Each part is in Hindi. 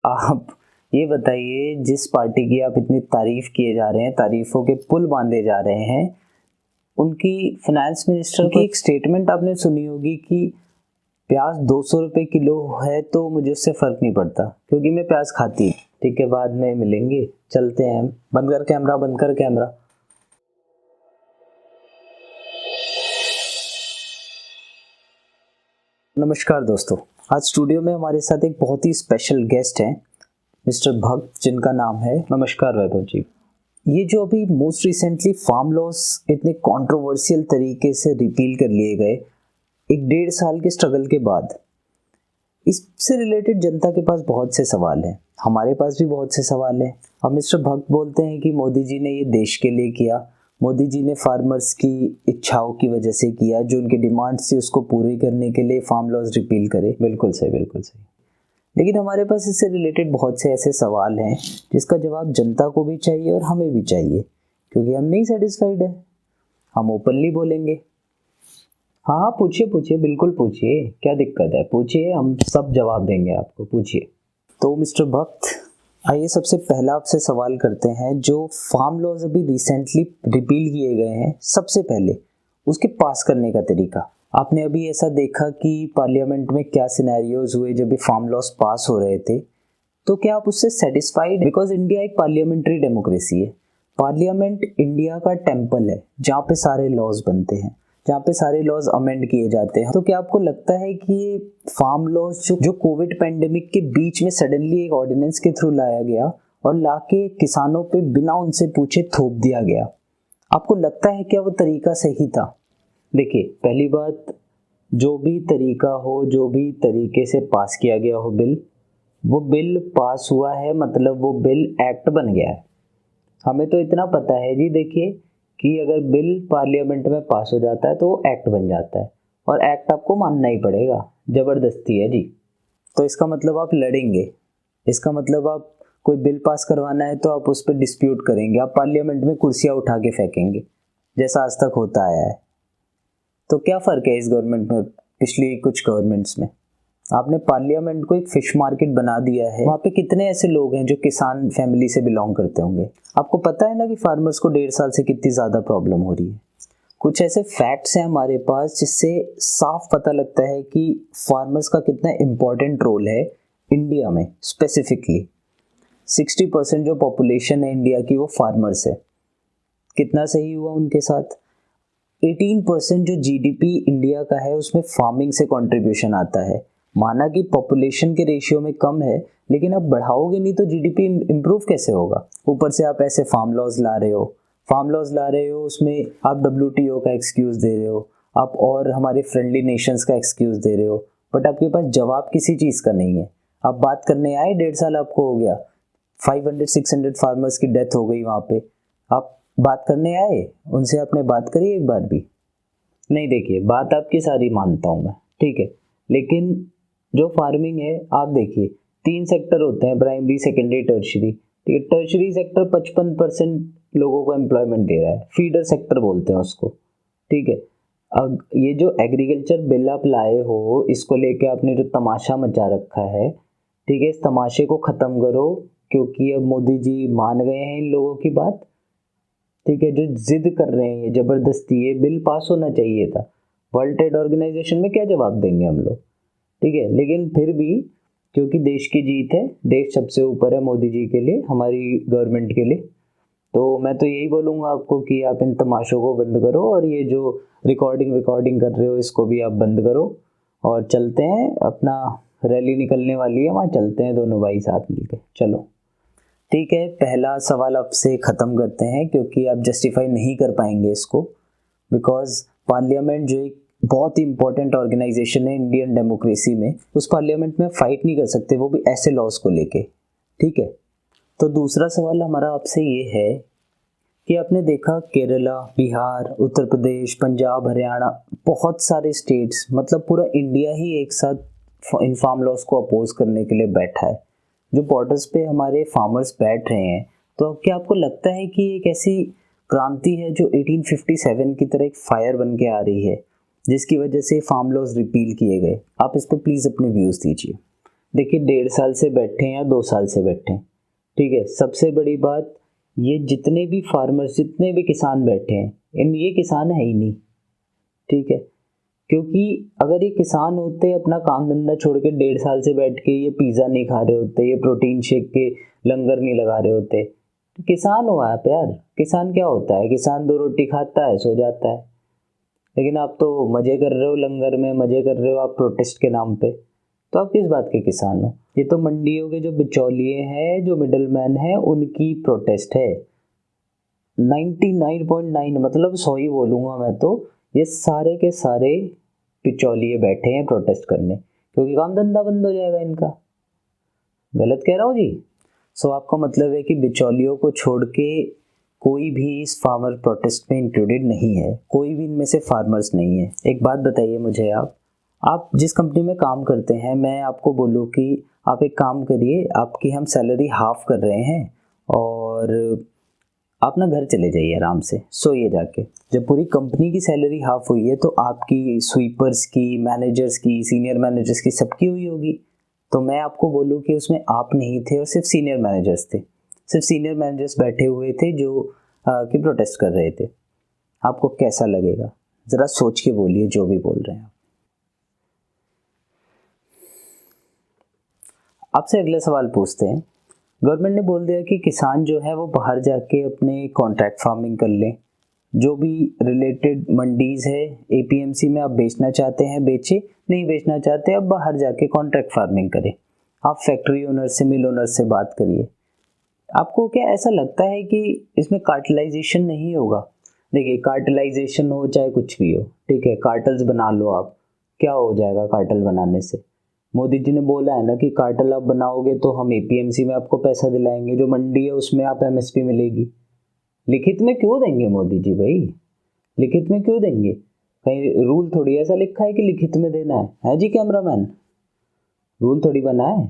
आप ये बताइए, जिस पार्टी की आप इतनी तारीफ किए जा रहे हैं, तारीफों के पुल बांधे जा रहे हैं, उनकी फाइनेंस मिनिस्टर की एक स्टेटमेंट आपने सुनी होगी कि प्याज 200 रुपये किलो है तो मुझे उससे फ़र्क नहीं पड़ता क्योंकि मैं प्याज खाती। ठीक है, बाद में मिलेंगे, चलते हैं। बंद कर कैमरा, बंद कर कैमरा। नमस्कार दोस्तों, आज स्टूडियो में हमारे साथ एक बहुत ही स्पेशल गेस्ट हैं, मिस्टर भक्त, जिनका नाम है। नमस्कार वैभव जी। ये जो अभी मोस्ट रिसेंटली फार्म लॉस इतने कंट्रोवर्शियल तरीके से रिपील कर लिए गए, एक 1.5 साल के स्ट्रगल के बाद, इससे रिलेटेड जनता के पास बहुत से सवाल हैं, हमारे पास भी बहुत से सवाल हैं। अब मिस्टर भक्त बोलते हैं कि मोदी जी ने ये देश के लिए किया, मोदी जी ने फार्मर्स की इच्छाओं की वजह से किया, जो उनकी डिमांड्स थी उसको पूरी करने के लिए फार्म लॉज रिपील करे। बिल्कुल सही, बिल्कुल सही। लेकिन हमारे पास इससे रिलेटेड बहुत से ऐसे सवाल हैं जिसका जवाब जनता को भी चाहिए और हमें भी चाहिए, क्योंकि हम नहीं सेटिस्फाइड है। हम ओपनली बोलेंगे। हाँ, पूछिए पूछिए, बिल्कुल पूछिए, क्या दिक्कत है, पूछिए, हम सब जवाब देंगे आपको, पूछिए। तो मिस्टर भक्त, आइए सबसे पहला आपसे सवाल करते हैं। जो फार्म लॉज अभी रिसेंटली रिपील किए गए हैं, सबसे पहले उसके पास करने का तरीका। आपने अभी ऐसा देखा कि पार्लियामेंट में क्या सिनेरियोज हुए जब ये फार्म लॉज पास हो रहे थे, तो क्या आप उससे सेटिस्फाइड? बिकॉज इंडिया एक पार्लियामेंट्री डेमोक्रेसी है। पार्लियामेंट इंडिया का टेम्पल है जहाँ पे सारे लॉज बनते हैं, जहाँ पे सारे लॉज अमेंड किए जाते हैं। तो क्या आपको लगता है कि ये फार्म लॉज जो कोविड पेंडेमिक के बीच में सडनली एक ऑर्डिनेंस के थ्रू लाया गया और लाके किसानों पे बिना उनसे पूछे थोप दिया गया, आपको लगता है क्या वो तरीका सही था? देखिए, पहली बात, जो भी तरीका हो, जो भी तरीके से पास किया गया हो बिल, वो बिल पास हुआ है, मतलब वो बिल एक्ट बन गया है। हमें तो इतना पता है जी, देखिए, कि अगर बिल पार्लियामेंट में पास हो जाता है तो वो एक्ट बन जाता है, और एक्ट आपको मानना ही पड़ेगा, ज़बरदस्ती है जी। तो इसका मतलब आप लड़ेंगे, इसका मतलब आप कोई बिल पास करवाना है तो आप उस पर डिस्प्यूट करेंगे, आप पार्लियामेंट में कुर्सियाँ उठा के फेंकेंगे, जैसा आज तक होता आया है। तो क्या फ़र्क है इस गवर्नमेंट में पिछली कुछ गवर्नमेंट्स में? आपने पार्लियामेंट को एक फिश मार्केट बना दिया है। वहाँ पे कितने ऐसे लोग हैं जो किसान फैमिली से बिलोंग करते होंगे? आपको पता है ना कि फार्मर्स को 1.5 साल से कितनी ज़्यादा प्रॉब्लम हो रही है। कुछ ऐसे फैक्ट्स हैं हमारे पास जिससे साफ पता लगता है कि फार्मर्स का कितना इम्पोर्टेंट रोल है इंडिया में। स्पेसिफिकली 60% जो पॉपुलेशन है इंडिया की वो फार्मर्स है। कितना सही हुआ उनके साथ? 18% जो जीडीपी इंडिया का है उसमें फार्मिंग से कंट्रीब्यूशन आता है। माना कि पॉपुलेशन के रेशियो में कम है, लेकिन आप बढ़ाओगे नहीं तो जीडीपी इम्प्रूव कैसे होगा? ऊपर से आप ऐसे फार्म लॉज ला रहे हो, उसमें आप डब्ल्यूटीओ का एक्सक्यूज़ दे रहे हो, आप और हमारे फ्रेंडली नेशंस का एक्सक्यूज़ दे रहे हो, बट आपके पास जवाब किसी चीज़ का नहीं है। आप बात करने आए, 1.5 साल आपको हो गया, 500-600 फार्मर्स की डेथ हो गई वहाँ पे, आप बात करने आए, उनसे आपने बात करी एक बार भी नहीं? देखिए, बात आपकी सारी मानता हूँ मैं, ठीक है, लेकिन जो फार्मिंग है, आप देखिए 3 सेक्टर होते हैं, प्राइमरी, सेकेंडरी, टर्शरी। ठीक है, टर्शरी सेक्टर 55% लोगों को एम्प्लॉयमेंट दे रहा है, फीडर सेक्टर बोलते हैं उसको। ठीक है, अब ये जो एग्रीकल्चर बिल आप लाए हो, इसको लेके आपने जो तमाशा मचा रखा है, ठीक है, इस तमाशे को ख़त्म करो, क्योंकि अब मोदी जी मान गए हैं इन लोगों की बात। ठीक है, जो जिद कर रहे हैं, ये ज़बरदस्ती, ये बिल पास होना चाहिए था। वर्ल्ड ट्रेड ऑर्गेनाइजेशन में क्या जवाब देंगे हम लोग? ठीक है, लेकिन फिर भी क्योंकि देश की जीत है, देश सबसे ऊपर है मोदी जी के लिए, हमारी गवर्नमेंट के लिए, तो मैं तो यही बोलूँगा आपको कि आप इन तमाशों को बंद करो, और ये जो रिकॉर्डिंग कर रहे हो इसको भी आप बंद करो, और चलते हैं, अपना रैली निकलने वाली है, वहाँ चलते हैं दोनों भाई साथ मिलकर। चलो ठीक है, पहला सवाल आपसे ख़त्म करते हैं, क्योंकि आप जस्टिफाई नहीं कर पाएंगे इसको, बिकॉज पार्लियामेंट जो एक बहुत ही इंपॉर्टेंट ऑर्गेनाइजेशन है इंडियन डेमोक्रेसी में, उस पार्लियामेंट में फाइट नहीं कर सकते, वो भी ऐसे लॉज को लेके। ठीक है, तो दूसरा सवाल हमारा आपसे ये है कि आपने देखा केरला, बिहार, उत्तर प्रदेश, पंजाब, हरियाणा, बहुत सारे स्टेट्स, मतलब पूरा इंडिया ही एक साथ इन फार्म लॉज को अपोज करने के लिए बैठा है। जो बॉर्डर्स पे हमारे फार्मर्स बैठ रहे हैं, तो क्या आपको लगता है कि एक ऐसी क्रांति है जो 1857 की तरह एक फायर बन के आ रही है, जिसकी वजह से फार्म लॉज रिपील किए गए? आप इस पर प्लीज़ अपने व्यूज़ दीजिए। देखिए 1.5 साल से बैठे हैं या 2 साल से बैठे हैं, ठीक है, सबसे बड़ी बात, ये जितने भी फार्मर्स, जितने भी किसान बैठे हैं, ये किसान है ही नहीं, ठीक है। क्योंकि अगर ये किसान होते, अपना काम धंधा छोड़ के 1.5 साल से बैठ के ये पिज़्ज़ा नहीं खा रहे होते, ये प्रोटीन शेक के लंगर नहीं लगा रहे होते, तो किसान हुआ आप यार। किसान क्या होता है? किसान 2 रोटी खाता है, सो जाता है। लेकिन आप तो मज़े कर रहे हो लंगर में, मज़े कर रहे हो आप प्रोटेस्ट के नाम पे, तो आप किस बात के किसान हो? ये तो मंडियों के जो बिचौलिए हैं, जो मिडल मैन हैं, उनकी प्रोटेस्ट है। 99.9 मतलब 100 ही बोलूँगा मैं तो, ये सारे के सारे बिचौलिए बैठे हैं प्रोटेस्ट करने, क्योंकि काम धंधा बंद हो जाएगा इनका। गलत कह रहा हूँ जी? सो आपका मतलब है कि बिचौलियों को छोड़ के कोई भी इस फार्मर प्रोटेस्ट में इंक्लूडेड नहीं है, कोई भी इनमें से फार्मर्स नहीं है। एक बात बताइए मुझे, आप जिस कंपनी में काम करते हैं, मैं आपको बोलूँ कि आप एक काम करिए, आपकी हम सैलरी हाफ कर रहे हैं और आप ना घर चले जाइए, आराम से सोइए जाके। जब पूरी कंपनी की सैलरी हाफ हुई है तो आपकी, स्वीपर्स की, मैनेजर्स की, सीनियर मैनेजर्स की, सबकी हुई होगी। तो मैं आपको बोलूँ कि उसमें आप नहीं थे और सिर्फ सीनियर मैनेजर्स थे, सिर्फ सीनियर मैनेजर्स बैठे हुए थे जो कि प्रोटेस्ट कर रहे थे। आपको कैसा लगेगा? ज़रा सोच के बोलिए जो भी बोल रहे हैं आप। आपसे अगला सवाल पूछते हैं। गवर्नमेंट ने बोल दिया कि किसान जो है वो बाहर जाके अपने कॉन्ट्रैक्ट फार्मिंग कर लें, जो भी रिलेटेड मंडीज़ है, एपीएमसी में आप बेचना चाहते हैं बेचे, नहीं बेचना चाहते अब बाहर जाके कॉन्ट्रैक्ट फार्मिंग करें। आप फैक्ट्री ओनर से, मिल ओनर से बात करिए। आपको क्या ऐसा लगता है कि इसमें कार्टलाइजेशन नहीं होगा? देखिए, कार्टलाइजेशन हो चाहे कुछ भी हो, ठीक है, कार्टल्स बना लो आप, क्या हो जाएगा कार्टल बनाने से? मोदी जी ने बोला है ना कि कार्टल आप बनाओगे तो हम एपीएमसी में आपको पैसा दिलाएंगे, जो मंडी है उसमें आप एमएसपी मिलेगी। लिखित में क्यों देंगे मोदी जी भाई? लिखित में क्यों देंगे? कहीं रूल थोड़ी ऐसा लिखा है कि लिखित में देना है जी कैमरामैन? रूल थोड़ी बना है।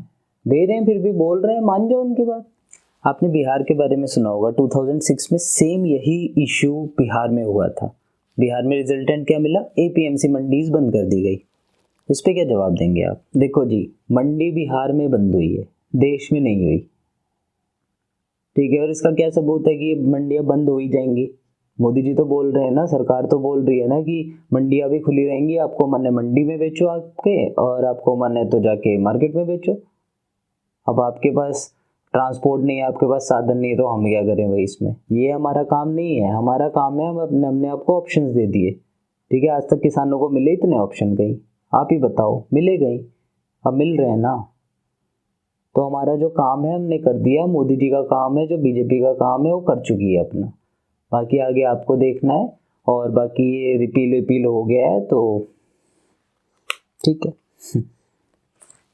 दे रहे हैं फिर भी बोल रहे हैं, मान जाओ उनकी बात। आपने बिहार के बारे में सुना होगा, 2006 में सेम यही इशू बिहार में हुआ था। बिहार में रिजल्टेंट क्या मिला? एपीएमसी मंडीज बंद कर दी गई। इस पे क्या जवाब देंगे आप? देखो जी, मंडी बिहार में बंद हुई है, देश में नहीं हुई, ठीक है। और इसका क्या सबूत है कि ये मंडियां बंद हो ही जाएंगी? मोदी जी तो बोल रहे हैं ना, सरकार तो बोल रही है ना कि मंडियां भी खुली रहेंगी, आपको मन है मंडी में बेचो आपके, और आपको मन है तो जाके मार्केट में बेचो। अब आपके पास ट्रांसपोर्ट नहीं है, आपके पास साधन नहीं है, तो हम क्या करें भाई? इसमें ये हमारा काम नहीं है। हमारा काम है, हम हमने आपको ऑप्शंस दे दिए, ठीक है। आज तक किसानों को मिले इतने ऑप्शन कहीं? आप ही बताओ, मिले कहीं? अब मिल रहे हैं ना। तो हमारा जो काम है हमने कर दिया, मोदी जी का काम है, जो बीजेपी का काम है वो कर चुकी है अपना। बाकी आगे आपको देखना है। और बाकी ये रिपील हो गया है तो ठीक है।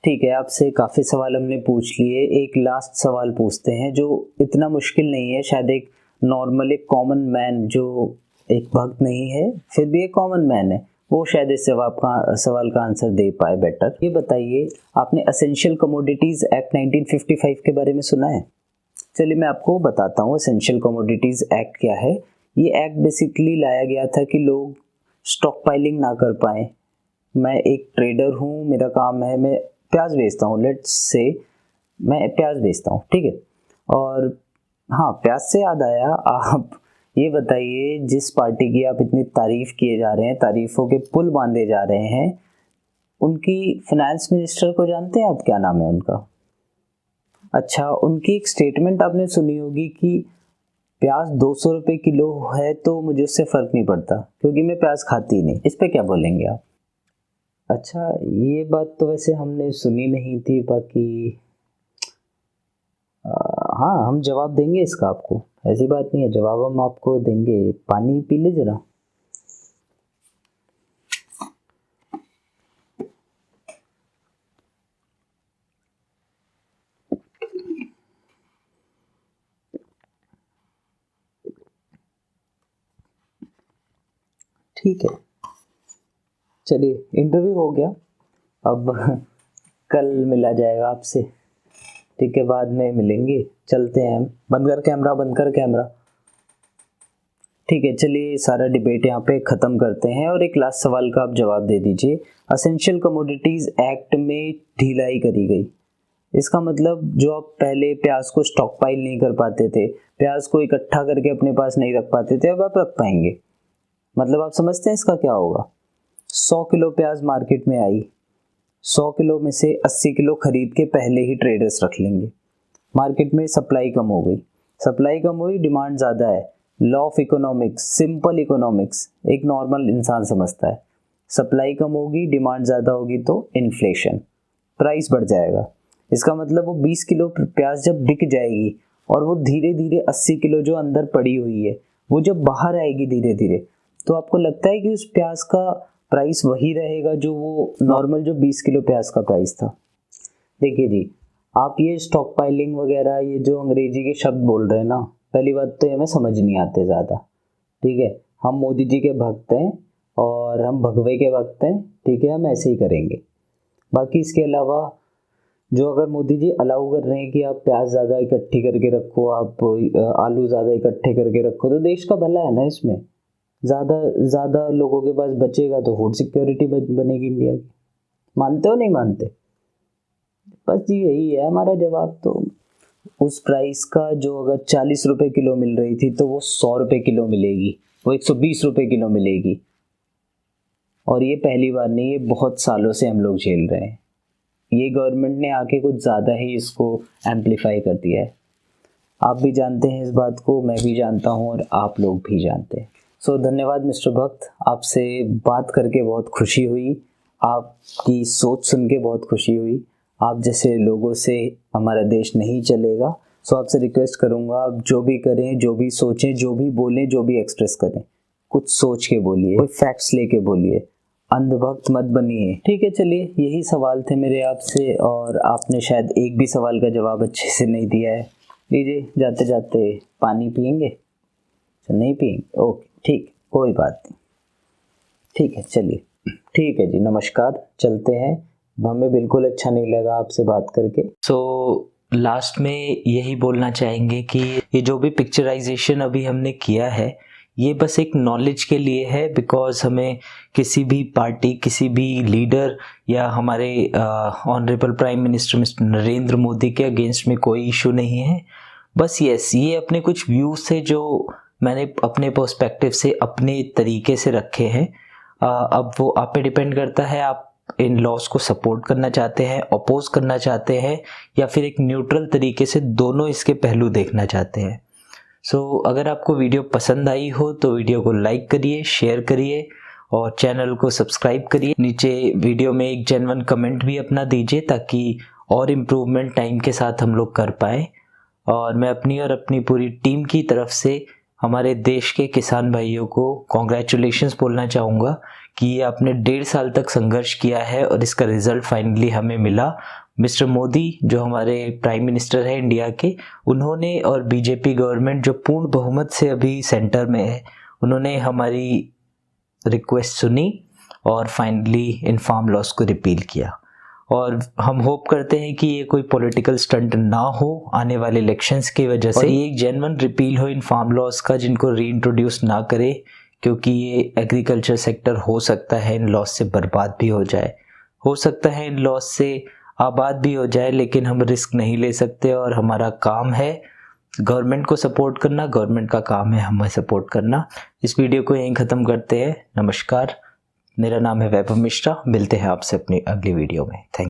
ठीक है, आपसे काफ़ी सवाल हमने पूछ लिए, एक लास्ट सवाल पूछते हैं जो इतना मुश्किल नहीं है, शायद एक नॉर्मल, एक कॉमन मैन जो एक भक्त नहीं है फिर भी एक कॉमन मैन है, वो शायद इस सवाल का आंसर दे पाए बेटर। ये बताइए, आपने असेंशियल कमोडिटीज़ एक्ट 1955 के बारे में सुना है? चलिए मैं आपको बताता हूँ असेंशियल कमोडिटीज़ एक्ट क्या है। ये एक्ट बेसिकली लाया गया था कि लोग स्टॉक पाइलिंग ना कर पाएँ। मैं एक ट्रेडर हूँ, मेरा काम है, मैं प्याज बेचता हूँ, लेट्स से मैं प्याज बेचता हूँ, ठीक है। और हाँ, प्याज से याद आया, आप ये बताइए, जिस पार्टी की आप इतनी तारीफ किए जा रहे हैं, तारीफों के पुल बांधे जा रहे हैं, उनकी फाइनेंस मिनिस्टर को जानते हैं आप? क्या नाम है उनका? अच्छा, उनकी एक स्टेटमेंट आपने सुनी होगी कि प्याज 200 रुपये किलो है तो मुझे उससे फ़र्क नहीं पड़ता क्योंकि मैं प्याज खाती ही नहीं। इस पे क्या बोलेंगे आप? अच्छा, ये बात तो वैसे हमने सुनी नहीं थी। बाकी हाँ, हम जवाब देंगे इसका आपको, ऐसी बात नहीं है, जवाब हम आपको देंगे। पानी पी ले जरा। ठीक है, चलिए इंटरव्यू हो गया, अब कल मिला जाएगा आपसे, ठीक है, बाद में मिलेंगे। चलते हैं हम। बंद कर कैमरा, बंद कर कैमरा। ठीक है, चलिए सारा डिबेट यहाँ पे ख़त्म करते हैं और एक लास्ट सवाल का आप जवाब दे दीजिए। असेंशियल कमोडिटीज़ एक्ट में ढिलाई करी गई, इसका मतलब जो आप पहले प्याज को स्टॉक पाइल नहीं कर पाते थे, प्याज को इकट्ठा करके अपने पास नहीं रख पाते थे, अब आप रख पाएंगे। मतलब आप समझते हैं इसका क्या होगा। 100 किलो प्याज मार्केट में आई, 100 किलो में से 80 किलो खरीद के पहले ही ट्रेडर्स रख लेंगे। मार्केट में सप्लाई कम हो गई, सप्लाई कम हुई, डिमांड ज़्यादा है। Law of economics, simple economics एक नॉर्मल इंसान समझता है। सप्लाई कम होगी, डिमांड ज़्यादा होगी तो इन्फ्लेशन, प्राइस बढ़ जाएगा। इसका मतलब वो 20 किलो प्याज जब बिक जाएगी और वो धीरे धीरे 80 किलो जो अंदर पड़ी हुई है वो जब बाहर आएगी धीरे धीरे, तो आपको लगता है कि उस प्याज का प्राइस वही रहेगा जो वो नॉर्मल जो 20 किलो प्याज का प्राइस था। देखिए जी, आप ये स्टॉक पाइलिंग वगैरह ये जो अंग्रेजी के शब्द बोल रहे हैं ना, पहली बात तो हमें समझ नहीं आते ज़्यादा, ठीक है। हम मोदी जी के भक्त हैं और हम भगवे के भक्त हैं, ठीक है, हम ऐसे ही करेंगे। बाकी इसके अलावा जो अगर मोदी जी अलाउ कर रहे हैं कि आप प्याज ज़्यादा इकट्ठी करके रखो, आप आलू ज़्यादा इकट्ठे करके रखो, तो देश का भला है ना। इसमें ज़्यादा लोगों के पास बचेगा तो फूड सिक्योरिटी बनेगी इंडिया की। मानते हो नहीं मानते? बस जी यही है हमारा जवाब। तो उस प्राइस का जो अगर 40 रुपये किलो मिल रही थी तो वो 100 रुपये किलो मिलेगी, वो 120 रुपये किलो मिलेगी। और ये पहली बार नहीं, ये बहुत सालों से हम लोग झेल रहे हैं। ये गवर्नमेंट ने आके कुछ ज़्यादा ही इसको एम्पलीफाई कर दिया है। आप भी जानते हैं इस बात को, मैं भी जानता हूँ और आप लोग भी जानते हैं। सो धन्यवाद मिस्टर भक्त, आपसे बात करके बहुत खुशी हुई, आपकी सोच सुन के बहुत खुशी हुई। आप जैसे लोगों से हमारा देश नहीं चलेगा। सो आपसे रिक्वेस्ट करूँगा, आप जो भी करें, जो भी सोचें, जो भी बोलें, जो भी एक्सप्रेस करें, कुछ सोच के बोलिए, कोई फैक्ट्स लेके बोलिए, अंधभक्त मत बनिए, ठीक है। चलिए यही सवाल थे मेरे आपसे और आपने शायद एक भी सवाल का जवाब अच्छे से नहीं दिया है। लीजिए, जाते जाते पानी पियेंगे? नहीं पियेंगे? ओके, ठीक, कोई बात नहीं, ठीक है, चलिए ठीक है जी, नमस्कार, चलते हैं। हमें बिल्कुल अच्छा नहीं लगा आपसे बात करके। लास्ट में यही बोलना चाहेंगे कि ये जो भी पिक्चराइजेशन अभी हमने किया है ये बस एक नॉलेज के लिए है, बिकॉज हमें किसी भी पार्टी, किसी भी लीडर या हमारे honourable prime minister mister Narendra Modi के अगेंस्ट में कोई इशू नहीं है। बस ये अपने कुछ व्यूज़ थे जो मैंने अपने पर्सपेक्टिव से अपने तरीके से रखे हैं। अब वो आप पे डिपेंड करता है, आप इन लॉज को सपोर्ट करना चाहते हैं, अपोज करना चाहते हैं, या फिर एक न्यूट्रल तरीके से दोनों इसके पहलू देखना चाहते हैं। अगर आपको वीडियो पसंद आई हो तो वीडियो को लाइक करिए, शेयर करिए और चैनल को सब्सक्राइब करिए। नीचे वीडियो में एक जेन्युइन कमेंट भी अपना दीजिए ताकि और इम्प्रूवमेंट टाइम के साथ हम लोग कर पाएँ। और मैं अपनी और अपनी पूरी टीम की तरफ से हमारे देश के किसान भाइयों को कॉन्ग्रेचुलेशंस बोलना चाहूँगा कि ये आपने 1.5 साल तक संघर्ष किया है और इसका रिजल्ट फाइनली हमें मिला। मिस्टर मोदी जो हमारे प्राइम मिनिस्टर हैं इंडिया के, उन्होंने और बीजेपी गवर्नमेंट जो पूर्ण बहुमत से अभी सेंटर में है, उन्होंने हमारी रिक्वेस्ट सुनी और फाइनली इन फार्म लॉस को रिपील किया। और हम होप करते हैं कि ये कोई पॉलिटिकल स्टंट ना हो आने वाले इलेक्शंस की वजह से, ये एक जेन्युइन रिपील हो इन फार्म लॉस का, जिनको रीइंट्रोड्यूस ना करे, क्योंकि ये एग्रीकल्चर सेक्टर हो सकता है इन लॉस से बर्बाद भी हो जाए, हो सकता है इन लॉस से आबाद भी हो जाए, लेकिन हम रिस्क नहीं ले सकते। और हमारा काम है गवर्नमेंट को सपोर्ट करना, गवर्नमेंट का काम है हमें सपोर्ट करना। इस वीडियो को यहीं ख़त्म करते हैं। नमस्कार, मेरा नाम है वैभव मिश्रा, मिलते हैं आपसे अपनी अगली वीडियो में। थैंक